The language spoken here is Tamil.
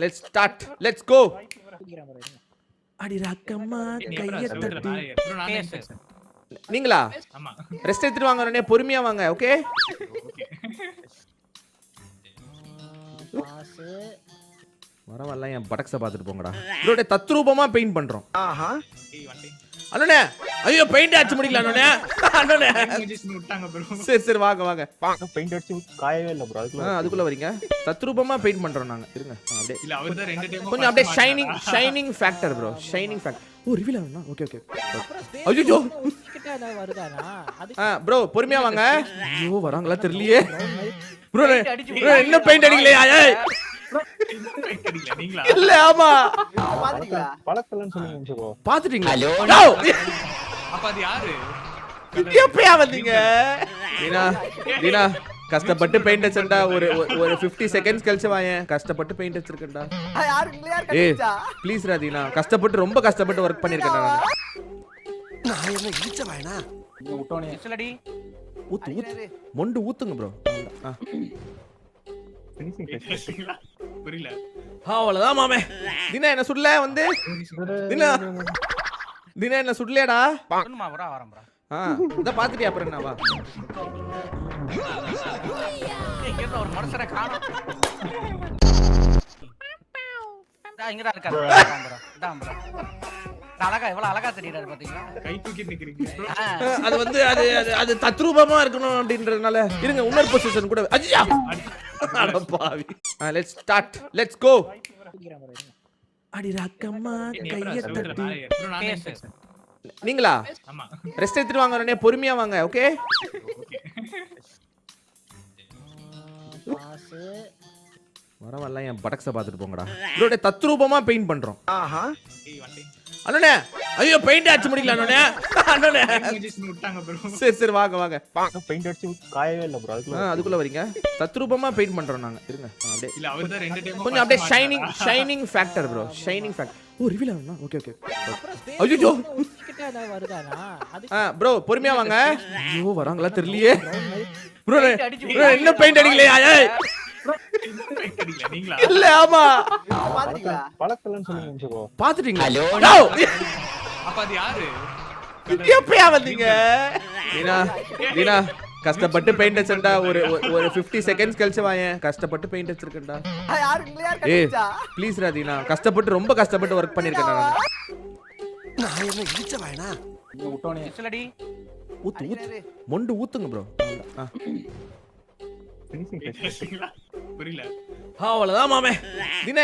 Let's start. Let's go. அடி ராக்கம்மா கைய தட்டி. நீங்களா? ஆமா. ரெஸ்ட் எடுத்துட்டு வாங்க, உடனே பொறுமையா வாங்க. ஓகே? வரவெல்லாம் என் படக்ஸை பார்த்துட்டு போங்கடா. இதோட தத்ரூபமா பெயிண்ட் பண்றோம். ஆஹா. அண்ணே, ஐயோ பெயிண்ட் அடிச்சு முடிக்கல அண்ணே. அண்ணே. விட்டாங்க ப்ரோ. சரி வாங்க வாங்க. பெயிண்ட் அடிச்சு காயவே இல்ல ப்ரோ. அதுக்குள்ள வரீங்க. தத்ரூபமா பெயிண்ட் பண்றோம் நாங்க. இருங்க. அப்படியே. இல்ல அவர் தான் ரெண்டு டைம் கொஞ்சம் அப்படியே shining factor bro. Shining factor. ஓ ரிவீல் ஆனா. ஓகே. ஐயோ. ப்ரோ பொறுமையா வாங்க. ஐயோ வராங்களா தெரியலையே. ப்ரோ என்ன பெயிண்ட் அடிக்கலையா? ஏய். நீங்களா? இல்ல ஆமா. பழக்கலன்னு சொல்லுங்க ப்ரோ. பாத்துட்டீங்களா? அப்ப அது யாரு? எப்பயா வந்தீங்க? தீனா கஷ்டப்பட்டு பெயிண்ட் அடிச்சேன்டா. ஒரு 50 செகண்ட்ஸ் கழிச்சு வாயேன். கஷ்டப்பட்டு பெயிண்ட் அடிச்சிருக்கேன்டா. ஏய் ப்ளீஸ் ராதீனா, கஷ்டப்பட்டு ரொம்ப கஷ்டப்பட்டு வர்க் பண்ணிருக்கேன்டா நான் என்ன இடிச்ச வாயனா விட்டோனே. சொல்லடி. ஊத்து மொண்டு ஊத்துங்க ப்ரோ. புரியல. அவ்வளவுதான் மாமே. தினா என்ன சுடல வந்து? தினா என்ன சுடலையாடா? சொல்லுமா ப்ரோ, வரேன் ப்ரோ. இத பாத்துட்டியா அப்புறம் என்னவா? இங்க இருந்து ஒரு மனுஷரை காணோம். இங்கதான் இருக்காரு ப்ரோ. இதான் ப்ரோ. அழகா எவ்வளவு அழகா தெரியுறாரு பாத்தீங்களா? கை தூக்கி நிக்கிறீங்க. அது வந்து அது தத்ரூபமா இருக்கணும் அப்படின்றதுனால இருங்க. இன்னொரு பொசிஷன் கூட. ஐயா அட பாவி. Let's start. Let's go. அடி ராக்கம்மா கைய தட்டி. நீங்களா? ஆமா. ரெஸ்ட் எடுத்துட்டு வாங்க, உடனே பொறுமையா வாங்க. ஓகே? வரவெல்லாம் என் படக்ஸை பார்த்துட்டு போங்கடா. இதோட தத்ரூபமா பெயிண்ட் பண்றோம். ஆஹா. அண்ணே, ஐயோ பெயிண்ட் அடிச்சு முடிக்கல அண்ணே. விட்டாங்க ப்ரோ. சரி வாங்க. பெயிண்ட் அடிச்சு காயவே இல்ல ப்ரோ. அதுக்குள்ள வரீங்க. தத்ரூபமா பெயிண்ட் பண்றோம் நாங்க. இருங்க. அப்படியே. இல்ல அவர் தான் ரெண்டு டைம் கொஞ்சம் அப்படியே shining factor bro. Shining factor. ஓ ரிவீல் ஆனா. ஓகே. ஐயோ. ப்ரோ பொறுமையா வாங்க. ஐயோ வராங்களா தெரியலையே. ப்ரோ என்ன பெயிண்ட் அடிக்கலையா? ஏய். நீங்களா? இல்ல ஆமா. பழக்கலன்னு சொல்லுங்க ப்ரோ. பாத்துட்டீங்களா? அப்ப அது யாரு? எப்பயா வந்தீங்க? தீனா கஷ்டப்பட்டு பெயிண்ட் அடிச்சேன்டா. ஒரு 50 செகண்ட்ஸ் கழிச்சு வாயேன். கஷ்டப்பட்டு பெயிண்ட் அடிச்சிருக்கேன்டா. ஏய் ப்ளீஸ் ராதீனா, கஷ்டப்பட்டு ரொம்ப கஷ்டப்பட்டு வர்க் பண்ணிருக்கேன்டா நான் என்ன இடிச்ச வாயனா விட்டோனே. சொல்லடி. ஊத்து மொண்டு ஊத்துங்க ப்ரோ. புரியல. அவ்வளவுதான் மாமே. தினா